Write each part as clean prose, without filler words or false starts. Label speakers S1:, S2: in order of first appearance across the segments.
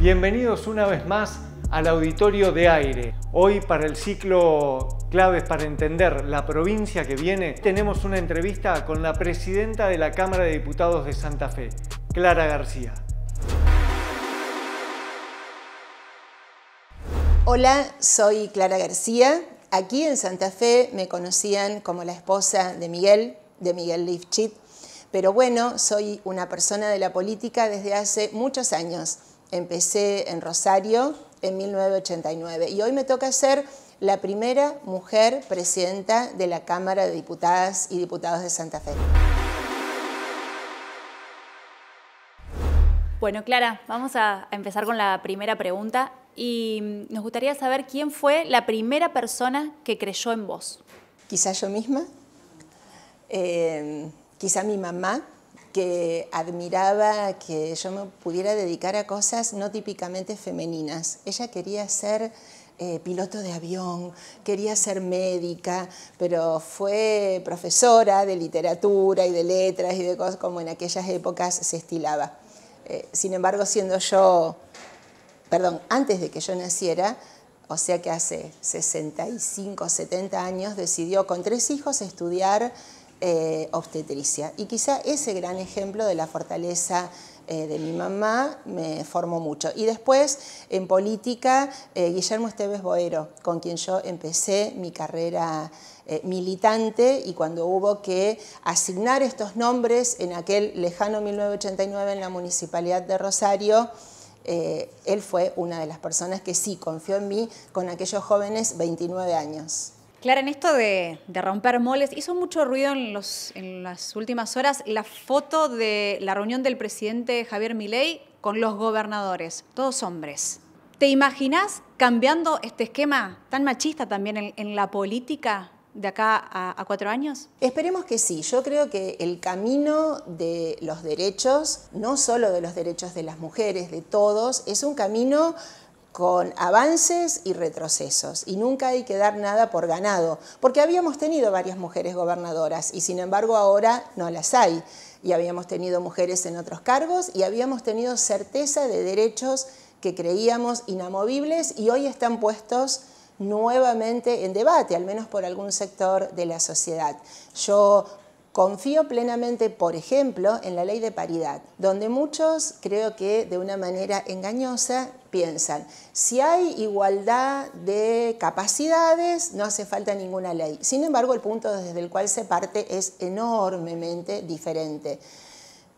S1: Bienvenidos una vez más al Auditorio de Aire. Hoy, para el ciclo Claves para entender la provincia que viene, tenemos una entrevista con la presidenta de la Cámara de Diputados de Santa Fe, Clara García.
S2: Hola, soy Clara García. Aquí en Santa Fe me conocían como la esposa de Miguel Lifchit, pero bueno, soy una persona de la política desde hace muchos años. Empecé en Rosario en 1989 y hoy me toca ser la primera mujer presidenta de la Cámara de Diputadas y Diputados de Santa Fe.
S3: Bueno, Clara, vamos a empezar con la primera pregunta y nos gustaría saber quién fue la primera persona que creyó en vos.
S2: Quizá yo misma, quizá mi mamá, que admiraba que yo me pudiera dedicar a cosas no típicamente femeninas. Ella quería ser piloto de avión, quería ser médica, pero fue profesora de literatura y de letras y de cosas como en aquellas épocas se estilaba. Sin embargo, antes de que yo naciera, o sea que hace 65, 70 años, decidió con 3 hijos estudiar obstetricia. Y quizá ese gran ejemplo de la fortaleza de mi mamá me formó mucho. Y después, en política, Guillermo Esteves Boero, con quien yo empecé mi carrera militante, y cuando hubo que asignar estos nombres en aquel lejano 1989 en la Municipalidad de Rosario, él fue una de las personas que sí confió en mí con aquellos jóvenes 29 años.
S3: Clara, en esto de romper moldes, hizo mucho ruido en las últimas horas la foto de la reunión del presidente Javier Milei con los gobernadores, todos hombres. ¿Te imaginás cambiando este esquema tan machista también en la política de acá a 4 años?
S2: Esperemos que sí. Yo creo que el camino de los derechos, no solo de los derechos de las mujeres, de todos, es un camino con avances y retrocesos, y nunca hay que dar nada por ganado, porque habíamos tenido varias mujeres gobernadoras y sin embargo ahora no las hay, y habíamos tenido mujeres en otros cargos y habíamos tenido certeza de derechos que creíamos inamovibles y hoy están puestos nuevamente en debate, al menos por algún sector de la sociedad. Yo confío plenamente, por ejemplo, en la ley de paridad, donde muchos, creo que de una manera engañosa, piensan, si hay igualdad de capacidades, no hace falta ninguna ley. Sin embargo, el punto desde el cual se parte es enormemente diferente.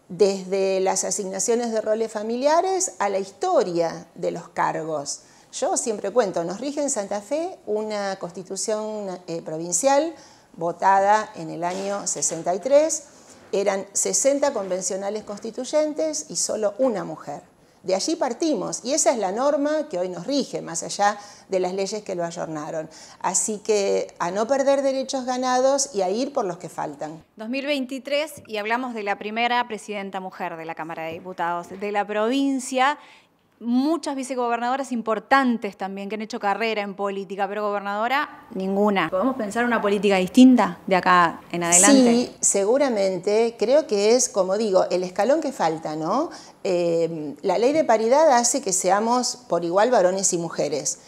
S2: Desde las asignaciones de roles familiares a la historia de los cargos. Yo siempre cuento, nos rige en Santa Fe una constitución provincial votada en el año 63, eran 60 convencionales constituyentes y solo una mujer. De allí partimos y esa es la norma que hoy nos rige, más allá de las leyes que lo ayornaron. Así que a no perder derechos ganados y a ir por los que faltan.
S3: 2023 y hablamos de la primera presidenta mujer de la Cámara de Diputados de la provincia. Muchas vicegobernadoras importantes también que han hecho carrera en política, pero gobernadora, ninguna. ¿Podemos pensar una política distinta de acá en adelante?
S2: Sí, seguramente. Creo que es, como digo, el escalón que falta, ¿no? La ley de paridad hace que seamos por igual varones y mujeres.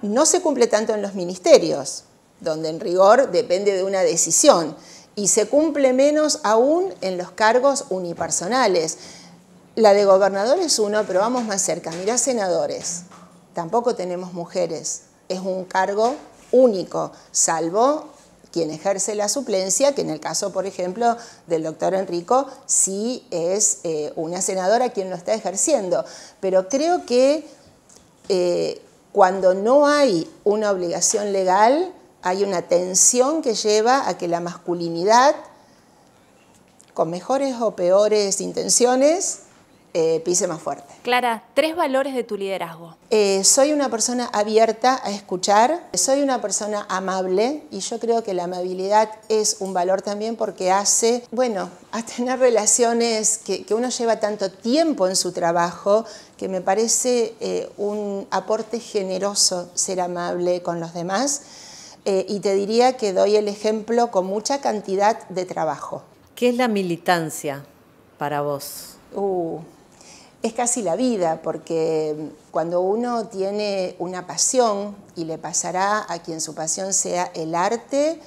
S2: No se cumple tanto en los ministerios, donde en rigor depende de una decisión, y se cumple menos aún en los cargos unipersonales. La de gobernador es uno, pero vamos más cerca. Mirá, senadores, tampoco tenemos mujeres. Es un cargo único, salvo quien ejerce la suplencia, que en el caso, por ejemplo, del doctor Enrico, sí es una senadora quien lo está ejerciendo. Pero creo que cuando no hay una obligación legal, hay una tensión que lleva a que la masculinidad, con mejores o peores intenciones, pise más fuerte.
S3: Clara, 3 valores de tu liderazgo.
S2: Soy una persona abierta a escuchar, soy una persona amable y yo creo que la amabilidad es un valor también porque hace, a tener relaciones que uno lleva tanto tiempo en su trabajo que me parece un aporte generoso ser amable con los demás y te diría que doy el ejemplo con mucha cantidad de trabajo.
S4: ¿Qué es la militancia para vos?
S2: Es casi la vida, porque cuando uno tiene una pasión, y le pasará a quien su pasión sea el arte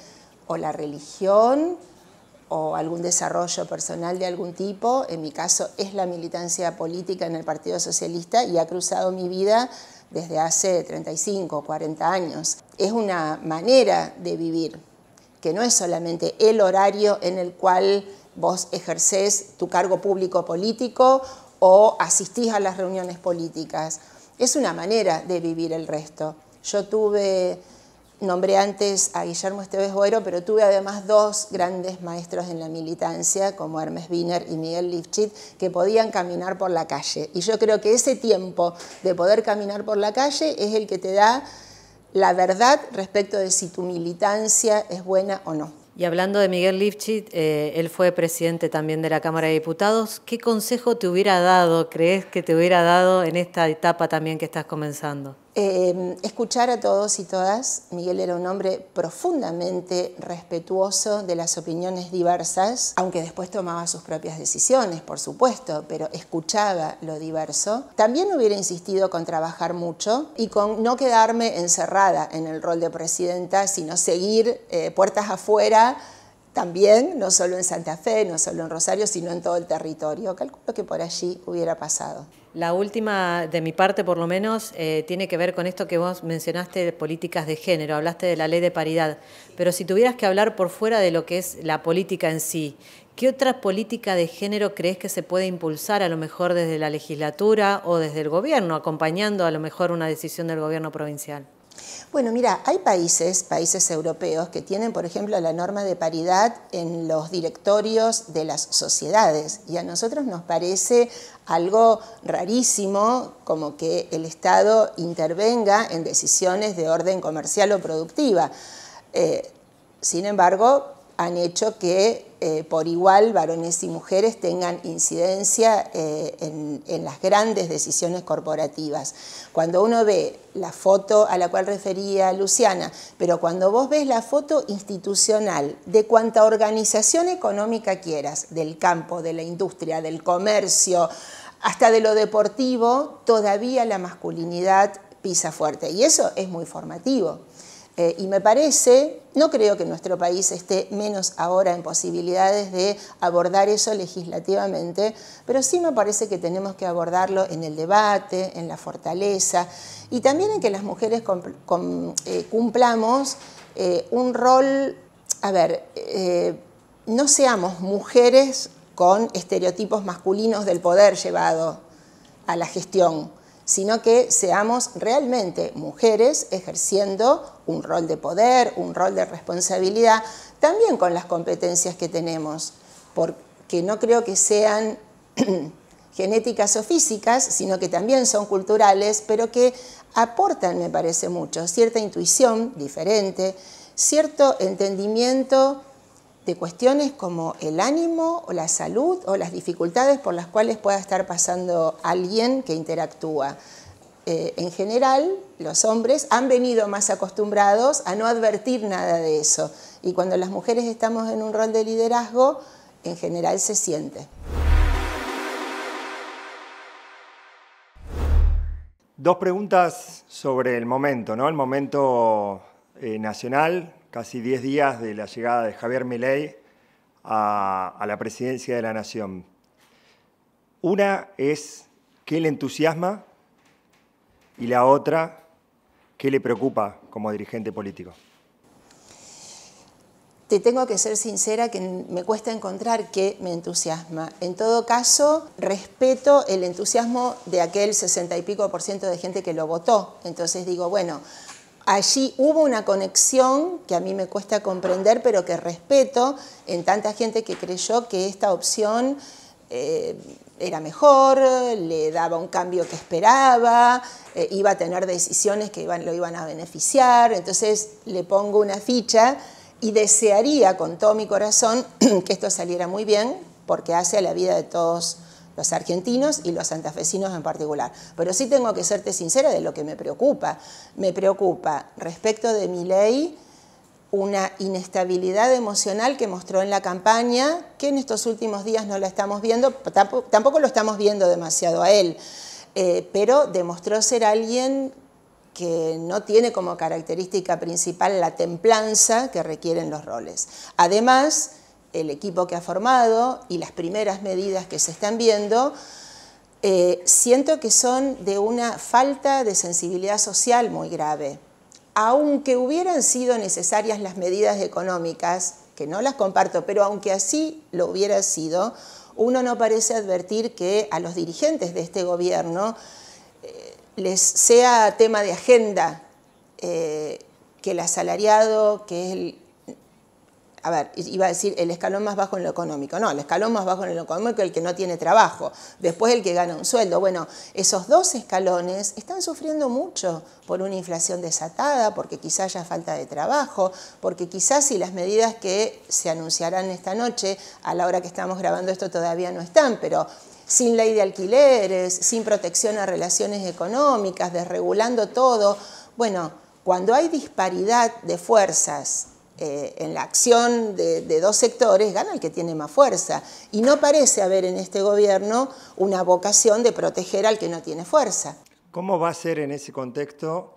S2: o la religión o algún desarrollo personal de algún tipo, en mi caso es la militancia política en el Partido Socialista y ha cruzado mi vida desde hace 35 o 40 años. Es una manera de vivir, que no es solamente el horario en el cual vos ejercés tu cargo público político o asistís a las reuniones políticas. Es una manera de vivir el resto. Yo nombré antes a Guillermo Esteves Boero, pero tuve además dos grandes maestros en la militancia, como Hermes Wiener y Miguel Lifschitz, que podían caminar por la calle. Y yo creo que ese tiempo de poder caminar por la calle es el que te da la verdad respecto de si tu militancia es buena o no.
S4: Y hablando de Miguel Lifschitz, él fue presidente también de la Cámara de Diputados. ¿Qué consejo te hubiera dado, crees que te hubiera dado en esta etapa también que estás comenzando?
S2: Escuchar a todos y todas. Miguel era un hombre profundamente respetuoso de las opiniones diversas, aunque después tomaba sus propias decisiones, por supuesto, pero escuchaba lo diverso. También hubiera insistido con trabajar mucho y con no quedarme encerrada en el rol de presidenta, sino seguir puertas afuera también, no solo en Santa Fe, no solo en Rosario, sino en todo el territorio. Calculo que por allí hubiera pasado.
S4: La última, de mi parte por lo menos, tiene que ver con esto que vos mencionaste de políticas de género, hablaste de la ley de paridad, pero si tuvieras que hablar por fuera de lo que es la política en sí, ¿qué otra política de género crees que se puede impulsar a lo mejor desde la legislatura o desde el gobierno, acompañando a lo mejor una decisión del gobierno provincial?
S2: Bueno, mira, hay países europeos que tienen, por ejemplo, la norma de paridad en los directorios de las sociedades y a nosotros nos parece algo rarísimo como que el Estado intervenga en decisiones de orden comercial o productiva. Sin embargo, han hecho que por igual varones y mujeres tengan incidencia en las grandes decisiones corporativas. Cuando uno ve la foto a la cual refería Luciana, pero cuando vos ves la foto institucional de cuanta organización económica quieras, del campo, de la industria, del comercio, hasta de lo deportivo, todavía la masculinidad pisa fuerte. Y eso es muy formativo. Y me parece, no creo que nuestro país esté menos ahora en posibilidades de abordar eso legislativamente, pero sí me parece que tenemos que abordarlo en el debate, en la fortaleza y también en que las mujeres cumplamos un rol, no seamos mujeres con estereotipos masculinos del poder llevado a la gestión, sino que seamos realmente mujeres ejerciendo un rol de poder, un rol de responsabilidad, también con las competencias que tenemos, porque no creo que sean genéticas o físicas, sino que también son culturales, pero que aportan, me parece mucho, cierta intuición diferente, cierto entendimiento de cuestiones como el ánimo o la salud o las dificultades por las cuales pueda estar pasando alguien que interactúa. En general, los hombres han venido más acostumbrados a no advertir nada de eso. Y cuando las mujeres estamos en un rol de liderazgo, en general se siente.
S5: Dos preguntas sobre el momento, ¿no? El momento nacional, casi 10 días de la llegada de Javier Milei a la presidencia de la Nación. Una es, ¿qué le entusiasma? Y la otra, ¿qué le preocupa como dirigente político?
S2: Te tengo que ser sincera que me cuesta encontrar qué me entusiasma. En todo caso, respeto el entusiasmo de aquel 60 y pico % de gente que lo votó. Entonces digo, bueno, allí hubo una conexión que a mí me cuesta comprender, pero que respeto en tanta gente que creyó que esta opción era mejor, le daba un cambio que esperaba, iba a tener decisiones que lo iban a beneficiar. Entonces le pongo una ficha y desearía con todo mi corazón que esto saliera muy bien, porque hace a la vida de todos los argentinos y los santafesinos en particular. Pero sí tengo que serte sincera de lo que me preocupa. Me preocupa respecto de Milei una inestabilidad emocional que mostró en la campaña, que en estos últimos días no la estamos viendo, tampoco lo estamos viendo demasiado a él, pero demostró ser alguien que no tiene como característica principal la templanza que requieren los roles. Además, el equipo que ha formado y las primeras medidas que se están viendo, siento que son de una falta de sensibilidad social muy grave. Aunque hubieran sido necesarias las medidas económicas, que no las comparto, pero aunque así lo hubiera sido, uno no parece advertir que a los dirigentes de este gobierno les sea tema de agenda que el asalariado, que es el, iba a decir el escalón más bajo en lo económico. No, el escalón más bajo en lo económico es el que no tiene trabajo, después el que gana un sueldo. Bueno, esos dos escalones están sufriendo mucho por una inflación desatada, porque quizás haya falta de trabajo, porque quizás si las medidas que se anunciarán esta noche, a la hora que estamos grabando esto todavía no están, pero sin ley de alquileres, sin protección a relaciones económicas, desregulando todo. Bueno, cuando hay disparidad de fuerzas en la acción de dos sectores, gana el que tiene más fuerza. Y no parece haber en este gobierno una vocación de proteger al que no tiene fuerza.
S5: ¿Cómo va a ser en ese contexto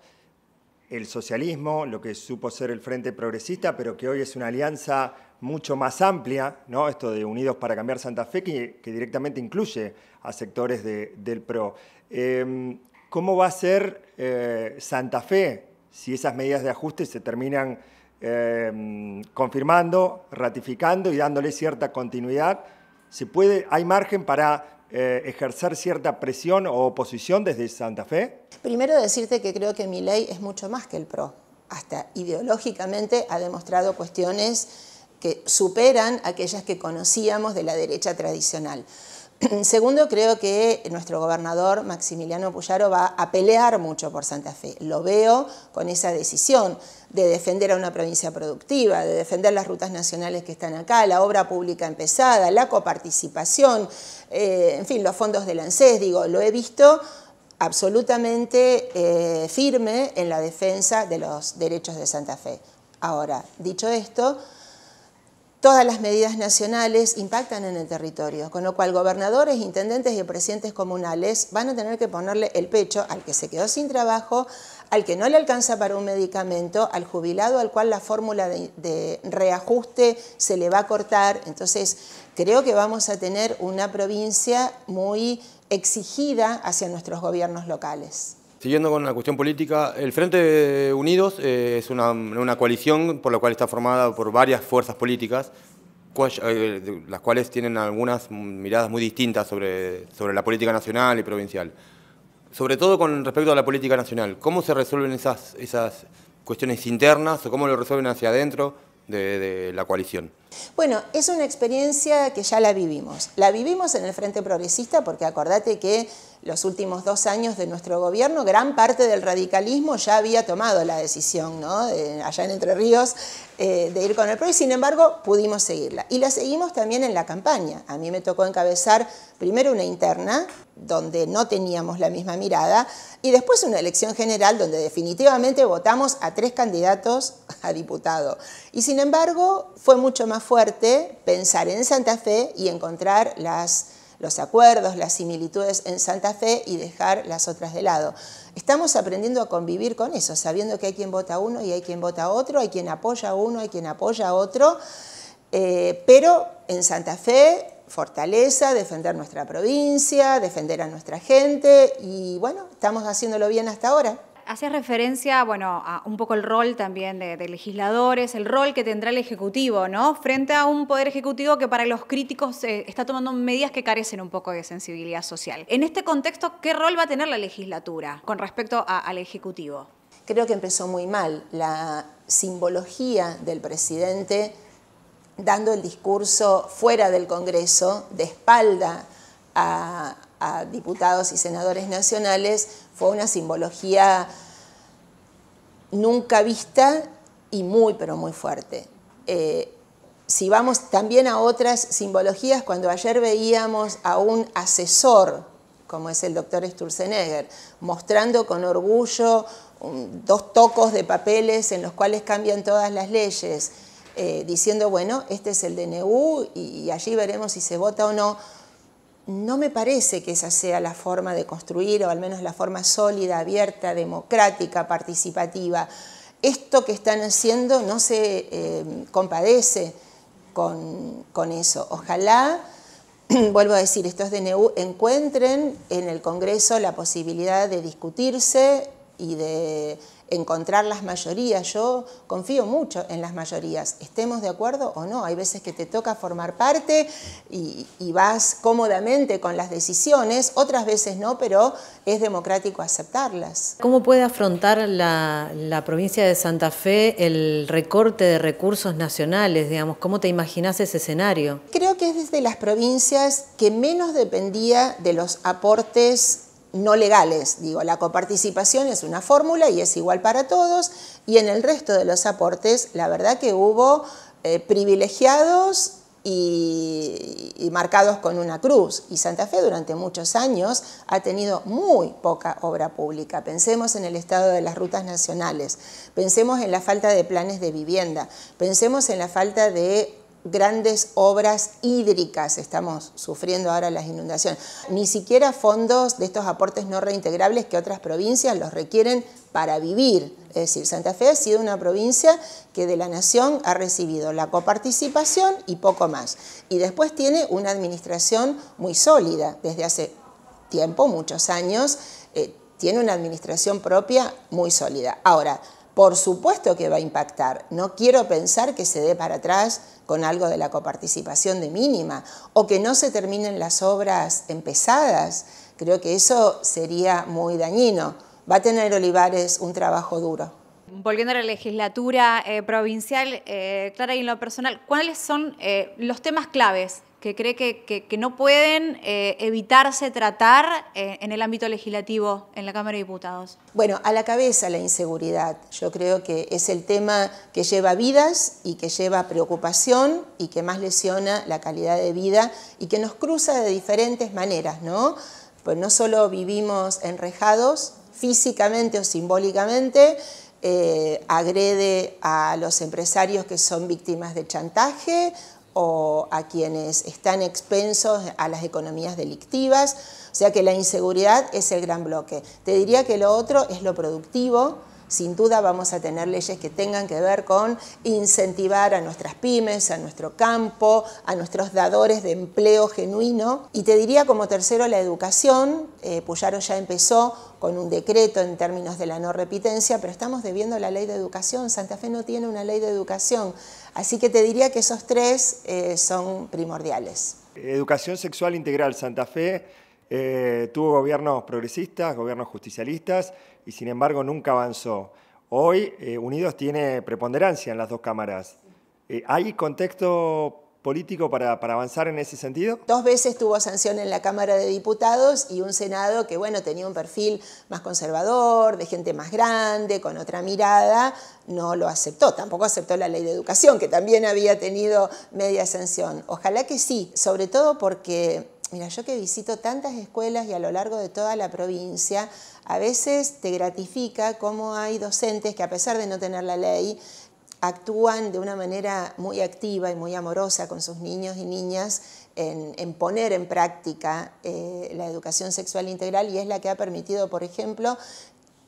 S5: el socialismo, lo que supo ser el Frente Progresista, pero que hoy es una alianza mucho más amplia, ¿no? Esto de Unidos para Cambiar Santa Fe, que directamente incluye a sectores del PRO? ¿Cómo va a ser Santa Fe si esas medidas de ajuste se terminan confirmando, ratificando y dándole cierta continuidad? ¿Hay margen para ejercer cierta presión o oposición desde Santa Fe?
S2: Primero decirte que creo que Milei es mucho más que el PRO. Hasta ideológicamente ha demostrado cuestiones que superan aquellas que conocíamos de la derecha tradicional. Segundo, creo que nuestro gobernador Maximiliano Puyaro va a pelear mucho por Santa Fe. Lo veo con esa decisión de defender a una provincia productiva, de defender las rutas nacionales que están acá, la obra pública empezada, la coparticipación, en fin, los fondos del ANSES. Digo, lo he visto absolutamente firme en la defensa de los derechos de Santa Fe. Ahora, dicho esto, todas las medidas nacionales impactan en el territorio, con lo cual gobernadores, intendentes y presidentes comunales van a tener que ponerle el pecho al que se quedó sin trabajo, al que no le alcanza para un medicamento, al jubilado al cual la fórmula de reajuste se le va a cortar. Entonces, creo que vamos a tener una provincia muy exigida hacia nuestros gobiernos locales.
S6: Siguiendo con la cuestión política, el Frente Unidos es una coalición por la cual está formada por varias fuerzas políticas, las cuales tienen algunas miradas muy distintas sobre la política nacional y provincial. Sobre todo con respecto a la política nacional, ¿cómo se resuelven esas cuestiones internas o cómo lo resuelven hacia adentro de la coalición?
S2: Bueno, es una experiencia que ya la vivimos. La vivimos en el Frente Progresista porque acordate que los últimos 2 años de nuestro gobierno, gran parte del radicalismo ya había tomado la decisión, ¿no? Allá en Entre Ríos, de ir con el PRO, y sin embargo pudimos seguirla. Y la seguimos también en la campaña. A mí me tocó encabezar primero una interna, donde no teníamos la misma mirada, y después una elección general donde definitivamente votamos a 3 candidatos a diputado. Y sin embargo fue mucho más fuerte pensar en Santa Fe y encontrar los acuerdos, las similitudes en Santa Fe y dejar las otras de lado. Estamos aprendiendo a convivir con eso, sabiendo que hay quien vota a uno y hay quien vota a otro, hay quien apoya a uno, hay quien apoya a otro, pero en Santa Fe, fortaleza, defender nuestra provincia, defender a nuestra gente y bueno, estamos haciéndolo bien hasta ahora.
S3: Hacías referencia, bueno, a un poco el rol también de legisladores, el rol que tendrá el Ejecutivo, ¿no? Frente a un Poder Ejecutivo que para los críticos está tomando medidas que carecen un poco de sensibilidad social. En este contexto, ¿qué rol va a tener la legislatura con respecto al Ejecutivo?
S2: Creo que empezó muy mal la simbología del presidente dando el discurso fuera del Congreso, de espalda a diputados y senadores nacionales. Fue una simbología nunca vista y muy, pero muy fuerte. Si vamos también a otras simbologías, cuando ayer veíamos a un asesor como es el doctor Sturzenegger, mostrando con orgullo 2 tocos de papeles en los cuales cambian todas las leyes, diciendo, bueno, este es el DNU y allí veremos si se vota o no. No me parece que esa sea la forma de construir, o al menos la forma sólida, abierta, democrática, participativa. Esto que están haciendo no se compadece con eso. Ojalá, vuelvo a decir, estos DNU encuentren en el Congreso la posibilidad de discutirse y de encontrar las mayorías. Yo confío mucho en las mayorías, estemos de acuerdo o no. Hay veces que te toca formar parte y vas cómodamente con las decisiones, otras veces no, pero es democrático aceptarlas.
S4: ¿Cómo puede afrontar la provincia de Santa Fe el recorte de recursos nacionales, digamos? ¿Cómo te imaginás ese escenario?
S2: Creo que es desde las provincias que menos dependía de los aportes no legales. Digo, la coparticipación es una fórmula y es igual para todos, y en el resto de los aportes la verdad que hubo privilegiados y marcados con una cruz. Y Santa Fe durante muchos años ha tenido muy poca obra pública. Pensemos en el estado de las rutas nacionales, pensemos en la falta de planes de vivienda, pensemos en la falta de grandes obras hídricas, estamos sufriendo ahora las inundaciones. Ni siquiera fondos de estos aportes no reintegrables que otras provincias los requieren para vivir. Es decir, Santa Fe ha sido una provincia que de la Nación ha recibido la coparticipación y poco más. Y después tiene una administración muy sólida, desde hace tiempo, muchos años, tiene una administración propia muy sólida. Ahora, por supuesto que va a impactar. No quiero pensar que se dé para atrás con algo de la coparticipación de mínima o que no se terminen las obras empezadas. Creo que eso sería muy dañino. Va a tener Olivares un trabajo duro.
S3: Volviendo a la legislatura provincial, Clara, y en lo personal, ¿cuáles son los temas claves que cree que no pueden evitarse tratar en el ámbito legislativo en la Cámara de Diputados?
S2: Bueno, a la cabeza la inseguridad. Yo creo que es el tema que lleva vidas y que lleva preocupación y que más lesiona la calidad de vida y que nos cruza de diferentes maneras, ¿no? Pues no solo vivimos enrejados físicamente o simbólicamente, agrede a los empresarios que son víctimas de chantaje o a quienes están expensos a las economías delictivas. O sea que la inseguridad es el gran bloque. Te diría que lo otro es lo productivo. Sin duda vamos a tener leyes que tengan que ver con incentivar a nuestras pymes, a nuestro campo, a nuestros dadores de empleo genuino. Y te diría como tercero la educación. Puyaro ya empezó con un decreto en términos de la no repitencia, pero estamos debiendo la ley de educación. Santa Fe no tiene una ley de educación. Así que te diría que esos 3 son primordiales.
S5: Educación sexual integral. Santa Fe tuvo gobiernos progresistas, gobiernos justicialistas, y sin embargo nunca avanzó. Hoy Unidos tiene preponderancia en las 2 cámaras. ¿Hay contexto político para avanzar en ese sentido?
S2: 2 veces tuvo sanción en la Cámara de Diputados y un Senado que, bueno, tenía un perfil más conservador, de gente más grande, con otra mirada, no lo aceptó. Tampoco aceptó la ley de educación, que también había tenido media sanción. Ojalá que sí, sobre todo porque, mira, yo que visito tantas escuelas y a lo largo de toda la provincia, a veces te gratifica cómo hay docentes que, a pesar de no tener la ley, actúan de una manera muy activa y muy amorosa con sus niños y niñas en poner en práctica la educación sexual integral, y es la que ha permitido, por ejemplo,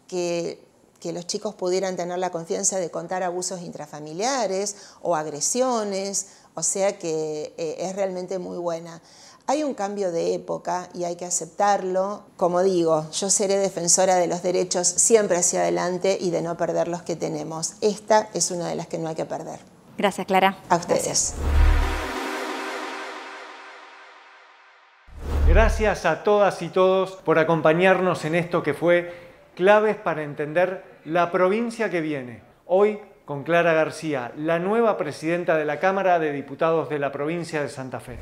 S2: que los chicos pudieran tener la confianza de contar abusos intrafamiliares o agresiones, o sea que es realmente muy buena. Hay un cambio de época y hay que aceptarlo. Como digo, yo seré defensora de los derechos siempre hacia adelante y de no perder los que tenemos. Esta es una de las que no hay que perder.
S3: Gracias, Clara.
S2: A ustedes.
S3: Gracias.
S1: Gracias a todas y todos por acompañarnos en esto que fue Claves para entender la provincia que viene. Hoy con Clara García, la nueva presidenta de la Cámara de Diputados de la provincia de Santa Fe.